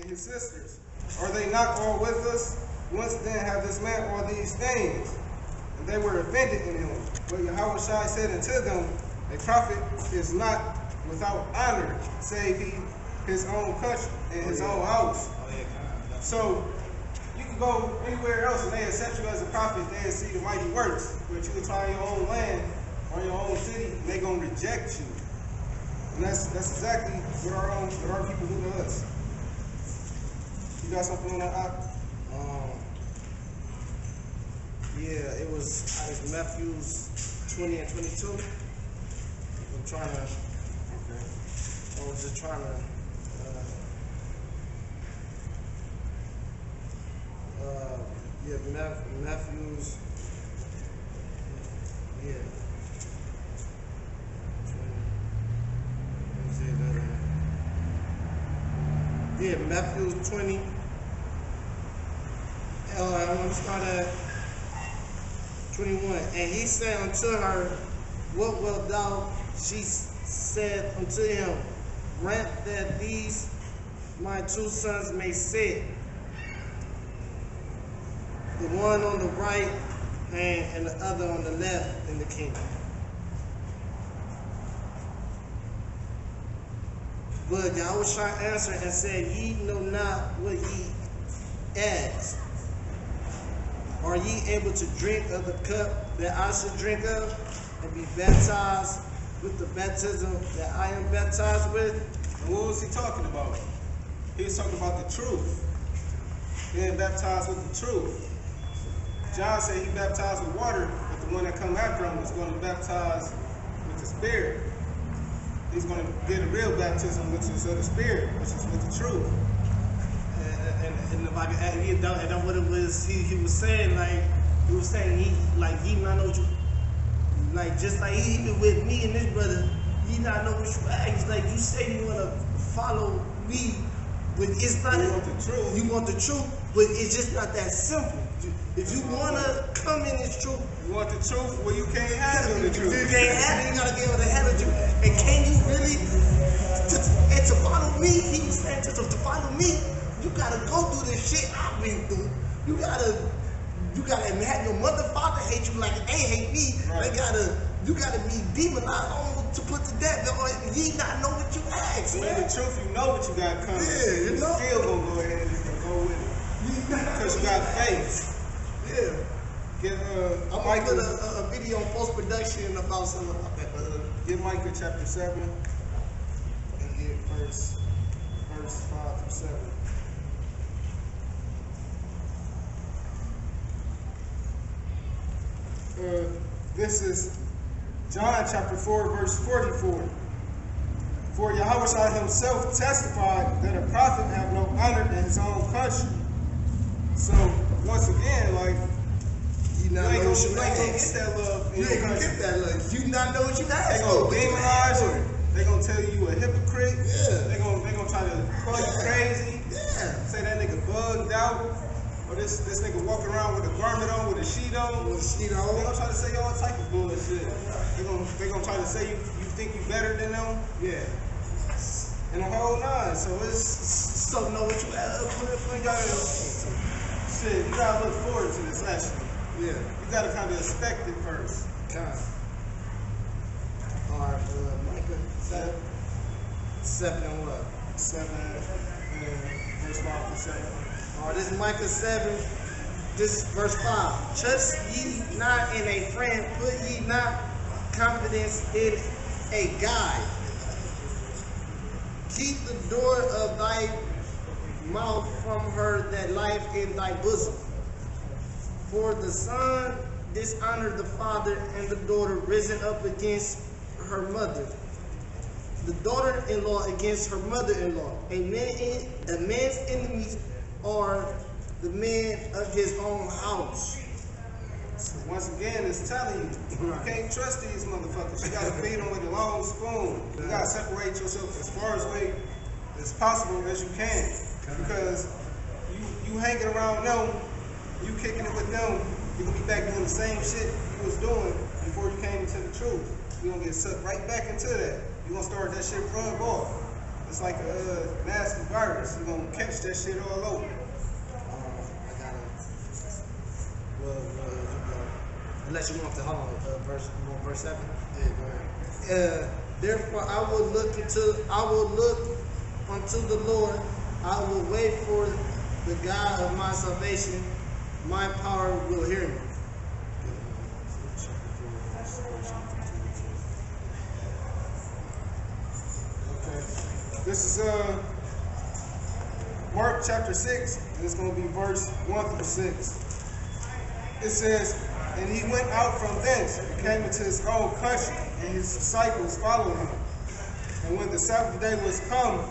and his sisters? Are they not all with us? Once then have this man all these things. And they were offended in him. But Yahawashi said unto them, a prophet is not without honor, save he his own country and his own house. So you can go anywhere else and they accept you as a prophet, they see the mighty works. But you can try your own land or your own city, and they're gonna reject you. And that's exactly what our people do to us. You got something on that? Yeah, it was Matthews 20 and 22. I'm trying to. Okay. I was just trying to. Yeah, Matthews. Yeah. Yeah, Matthews 20. I'm going to start at 21. And he said unto her, what wilt thou? She said unto him, grant that these my two sons may sit, the one on the right hand and the other on the left in the kingdom. But Yahawashi answered and said, ye know not what ye ask. Are ye able to drink of the cup that I should drink of, and be baptized with the baptism that I am baptized with? And what was he talking about? He was talking about the truth. Being baptized with the truth. John said he baptized with water, but the one that come after him was going to baptize with the Spirit. He's going to get a real baptism, which is of the Spirit, which is with the truth. And if I could add, and that's what it was. He was saying, like he not know what you, like just like he with me and this brother, he not know what you ask. Like you say you want to follow me, but it's not. You want the truth. You want the truth, but it's just not that simple. If you want to come in this truth, you want the truth, well, you can't handle the truth. You can't handle it. You gotta be able to handle the truth. And can you really? And to follow me, he was saying to follow me, you gotta go through this shit I've been through. You gotta have your mother, father hate you like they hate me. Right. You gotta be demonized to put to death. Or ye not know what you ask. Man, the truth, you know what you got coming. Yeah, you know. Still gonna go ahead and go with it because you got faith. Yeah. I'm gonna put a video on post production about something about that, brother. Get Micah chapter 7 and get verse 5 through 7. This is John chapter 4, verse 44. For Yahawashi himself testified that a prophet have no honor in his own country. So once again, like you ain't gonna get that love. You ain't gonna get that love. You not know what you ask. They gonna demonize you. They gonna tell you a hypocrite. Yeah. They gonna try to call you crazy. Yeah. Say that nigga bugged out. Or this nigga walking around with a garment on, with a sheet on. With a sheet on. They gonna try to say all type of bullshit. They gonna try to say you think you better than them. Yeah. And the whole nine. So it's so know what you you gotta look forward to this lesson. Yeah. You gotta kind of expect it first. Alright, Micah 7 and what? 7 and verse 5 to 7. Alright, this is Micah 7. This is verse 5. Trust ye not in a friend, put ye not confidence in a guide. Keep the door of thy mouth from her that lieth in thy bosom. For the son dishonored the father, and the daughter risen up against her mother. The daughter-in-law against her mother-in-law. A man's enemies are the men of his own house. So once again, it's telling you, you can't trust these motherfuckers. You gotta feed them with a long spoon. You gotta separate yourself as far away as possible as you can. Because you hanging around them, you kicking it with them, you're gonna be back doing the same shit you was doing before you came into the truth. You're gonna get sucked right back into that. You're gonna start that shit rub off. It's like a nasty virus. You're gonna catch that shit all over. I gotta. Unless you want to hold on, verse 7. Yeah, go ahead. Therefore, I will look unto the Lord. I will wait for the God of my salvation. My power will hear me. This is Mark chapter 6, and it's going to be verse 1 through 6. It says, and he went out from thence and came into his own country, and his disciples followed him. And when the Sabbath day was come,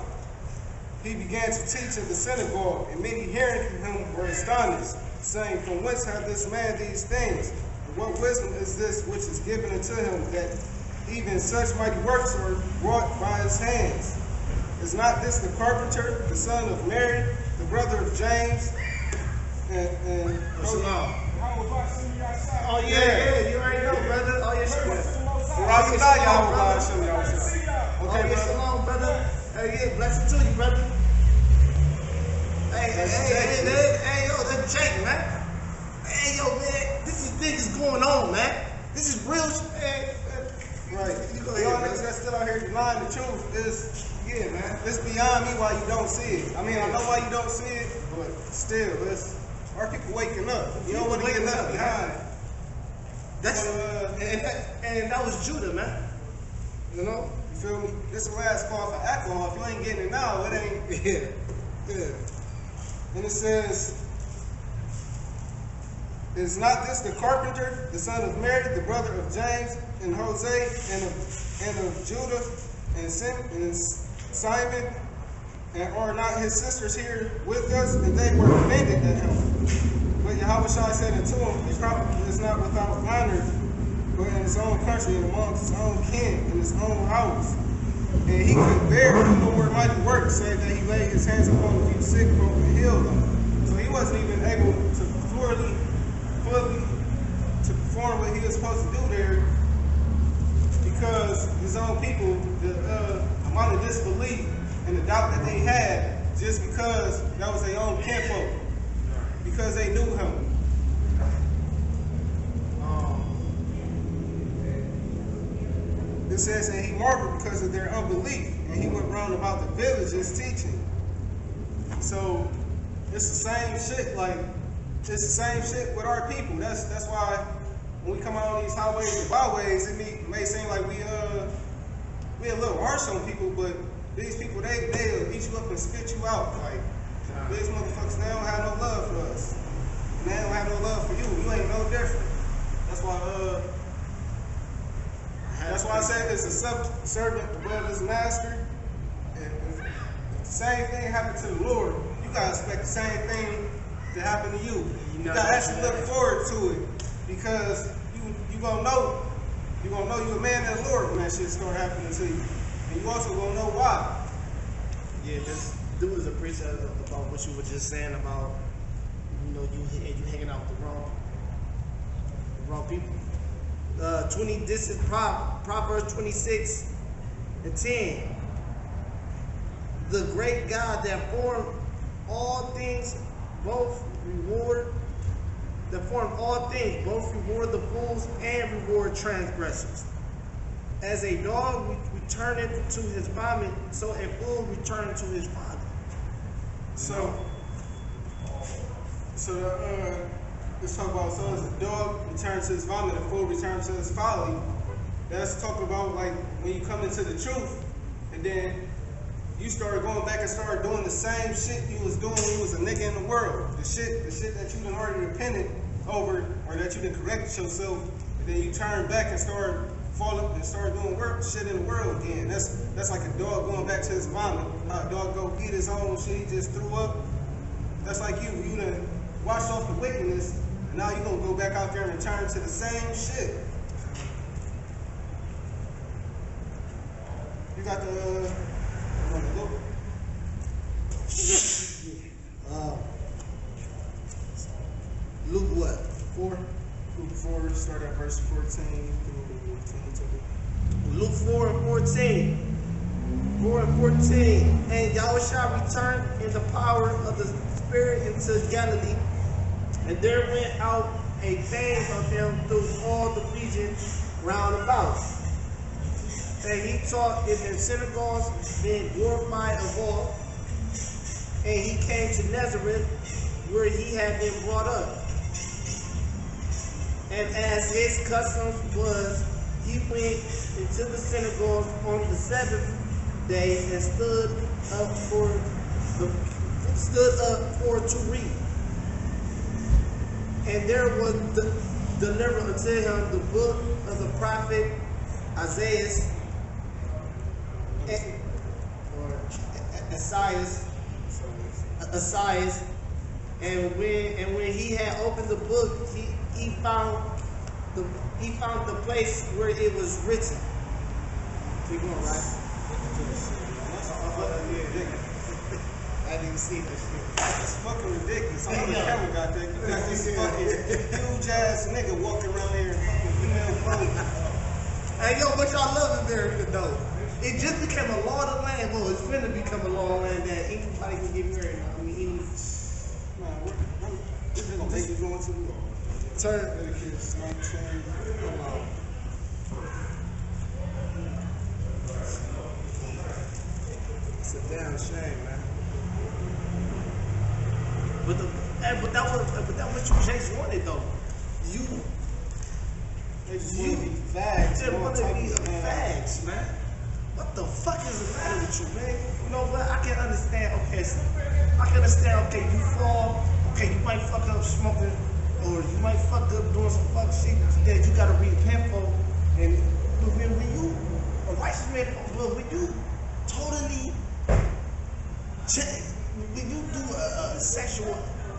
he began to teach in the synagogue, and many hearing him were astonished, saying, from whence hath this man these things? And what wisdom is this which is given unto him, that even such mighty works are wrought by his hands? Is not this the carpenter, the son of Mary, the brother of James? And oh yeah, you already know, brother. Oh yeah, sure. Okay, shalom, brother. Hey, yeah, blessing to you, brother. Hey, yo, that's Jake, man. Hey, yo, man, this is going on, man. This is real shit, man. Right. Y'all niggas that's still out here denying the truth is, yeah, man. It's beyond me why you don't see it. I mean, I know why you don't see it, but still, our people waking up. You don't want to get left behind. That's and that was Judah, man. You know? You feel me? This is the last call for alcohol. If you ain't getting it now, it ain't. Yeah. And it says, is not this the carpenter, the son of Mary, the brother of James and Jose, and of Judah and Simon? And are not his sisters here with us? And they were offended at him. But Yahawashi said unto him, the prophet is not without honor, but in his own country and amongst his own kin, in his own house. And he could bear no more mighty works, save that he laid his hands upon the few sick folk and healed them. So he wasn't even able to fully to perform what he was supposed to do there, because his own people, the amount of disbelief and the doubt that they had, just because that was their own kinfolk, because they knew him. It says, and he marveled because of their unbelief, and he went round about the villages teaching. So it's the same shit. Like, it's the same shit with our people. That's why when we come out on these highways and byways, it may seem like we a little harsh on people, but these people they'll eat you up and spit you out. Like, these motherfuckers, they don't have no love for us. And they don't have no love for you. You ain't no different. That's why I say it's a servant above his master. And if the same thing happened to the Lord, you gotta expect the same thing to happen to you. You gotta actually look forward to it, because you gonna know you're a man of the Lord when that shit start happening to you, and you also gonna know why. Yeah, this dude is a preacher about what you were just saying about, you hanging out with the wrong people. This is Proverbs 26:10. The great God that formed all things, both reward the fools and reward transgressors. As a dog returneth to his vomit, so a fool returneth to his father. So let's talk about, so as a dog returns to his vomit, a fool returns to his folly. That's talking about like when you come into the truth, and then you start going back and start doing the same shit you was doing when you was a nigga in the world. The shit that you done already repented over, or that you done corrected yourself, and then you turn back and start falling and start doing shit in the world again. That's like a dog going back to his vomit. How a dog go eat his own shit he just threw up. That's like you done washed off the wickedness, and now you're gonna go back out there and return to the same shit. You got the Luke what? 4? Luke 4, start at verse 14 through 22. Luke 4:14. 4 and 14. And Yahawashi returned in the power of the Spirit into Galilee, and there went out a fame of him through all the region round about. And he taught in the synagogues, being glorified of all. And he came to Nazareth, where he had been brought up. And as his custom was, he went into the synagogue on the Sabbath day and stood up to read. And there was delivered unto him the book of the prophet Isaiah, and when he had opened the book, he found the place where it was written. Keep going, right? I didn't see that shit. That's fucking ridiculous. I'm on the camera got that. You got this fucking huge ass nigga walking around here in fucking female clothes. Hey yo, but y'all love America though. It just became a law of the land. Well, it's finna become a law of the land that anybody can get married. I mean, this is gonna make you go into the law. turn. Leviticus 19. It's a damn shame, man. But that was what you just wanted though. They just want to be fags. They want to be fags, man. What the fuck is the matter with you, man? You know what? I can understand. Okay, okay, you fall. Okay, you might fuck up smoking, or you might fuck up doing some fuck shit that you gotta repent for. And when you a righteous man, but when you totally change, when you do a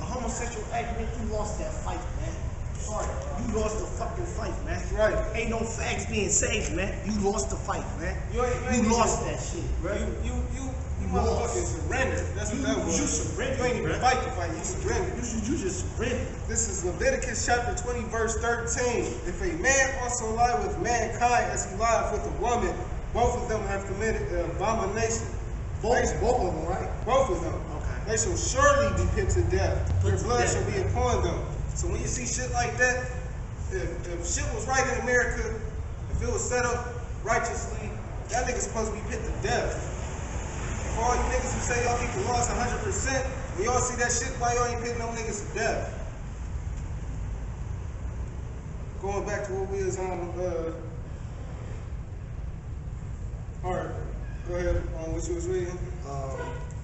homosexual act, man, you lost that fight, man. Sorry, you lost the fucking fight, man. Right. Ain't no fags being saved, man. You lost the fight, man. You lost that shit, bro. You motherfucking surrender. That's what that was. You surrender. You ain't even fight the fight. You surrender. You just surrender. This is Leviticus chapter 20, verse 13. If a man also lie with mankind as he lieth with a woman, both of them have committed an abomination. Both of them, right? Both of them. Okay. They shall surely be put to death. Their blood shall be upon them. So when you see shit like that, if shit was right in America, if it was set up righteously, that nigga's supposed to be put to death. For all you niggas who say y'all keep the laws 100%, when y'all see that shit, why y'all ain't putting no niggas to death? Going back to what we was on, alright, go ahead on what you was reading.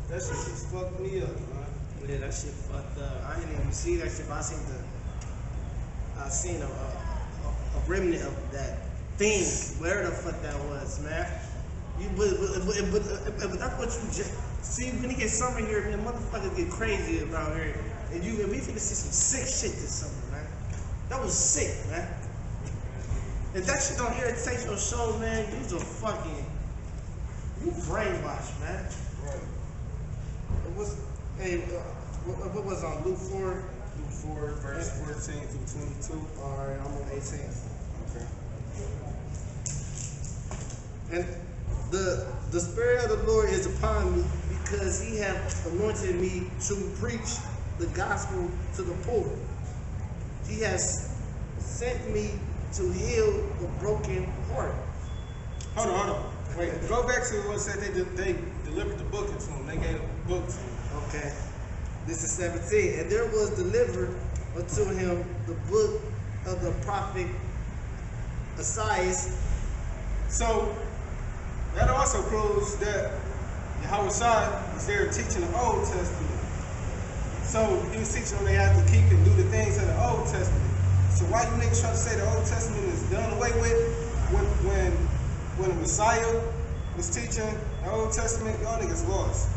That shit just fucked me up, man. Yeah, that shit fucked up. I didn't even see that shit, but I seen a remnant of that thing, where the fuck that was, man. But that's what you just see when it gets summer here, man. Motherfuckers get crazy around here, and we finna see some sick shit this summer, man. That was sick, man. If that shit don't irritate your show, man, you brainwashed, man. Right. It was, what was on Luke 4? Luke 4, verse 14 through 22. Alright, I'm on 18. Okay. And the Spirit of the Lord is upon me, because he hath anointed me to preach the gospel to the poor. He has sent me to heal the broken heart. Hold on. Wait, go back to what it said they delivered the book to him. They gave the book to him. Okay. This is 17. And there was delivered unto him the book of the prophet Isaiah. So that also proves that Yahawashi was there teaching the Old Testament. So he was teaching them they have to keep and do the things of the Old Testament. So why you niggas try to say the Old Testament is done away with when the Messiah was teaching the Old Testament? Y'all niggas lost.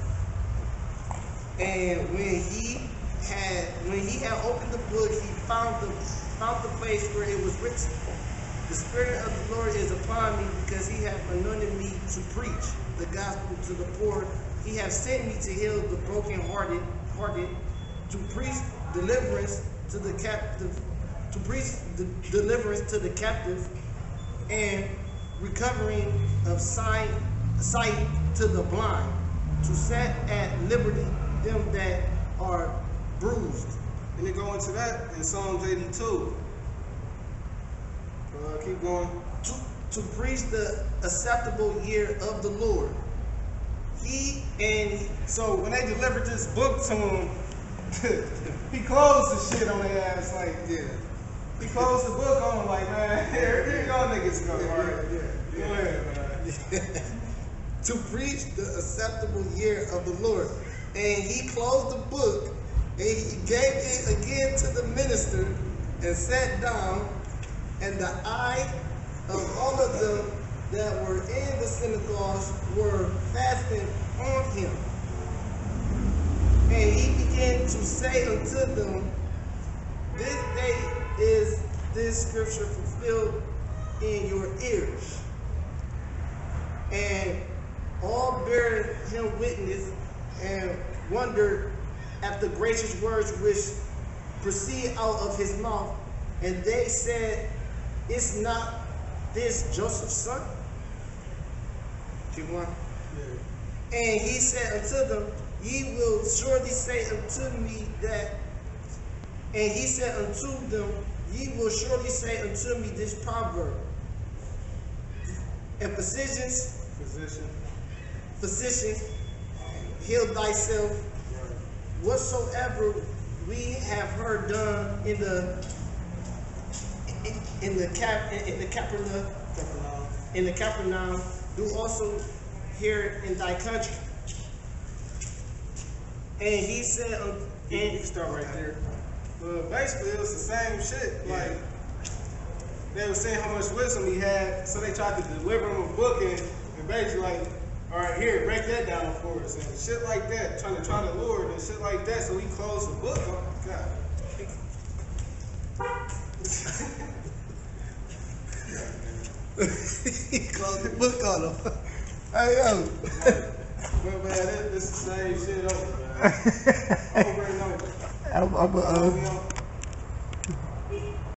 And when he had opened the book, he found the place where it was written, the Spirit of the Lord is upon me, because he hath anointed me to preach the gospel to the poor. He hath sent me to heal the brokenhearted, to preach deliverance to the captive, and recovering of sight to the blind, to set at liberty them that are bruised. And they go into that in Psalms 82. Keep going. To preach the acceptable year of the Lord. So when they delivered this book to him, he closed the shit on their ass like, yeah. He closed the book on him like, man, here y'all niggas go. Go ahead, man. To preach the acceptable year of the Lord. And he closed the book, and he gave it again to the minister, and sat down, and the eye of all of them that were in the synagogues were fastened on him. And he began to say unto them, this day is this scripture fulfilled in your ears. And all bare him witness and wondered at the gracious words which proceed out of his mouth. And they said, is not this Joseph's son? Keep going. Yeah. And he said unto them, ye will surely say unto me that, and he said unto them, ye will surely say unto me this proverb, and physician, heal thyself. Right. Whatsoever we have heard done in the Capernaum, do also here in thy country. And he said, and you can start right there. But basically, it was the same shit. Yeah. Like, they were saying how much wisdom he had, so they tried to deliver him a book and basically like, all right, here, break that down for us and shit like that, trying to lure it and shit like that. So he closed the book. Oh God. He closed the book on him. Hey yo. But man, this is the same shit over, man. Over and over.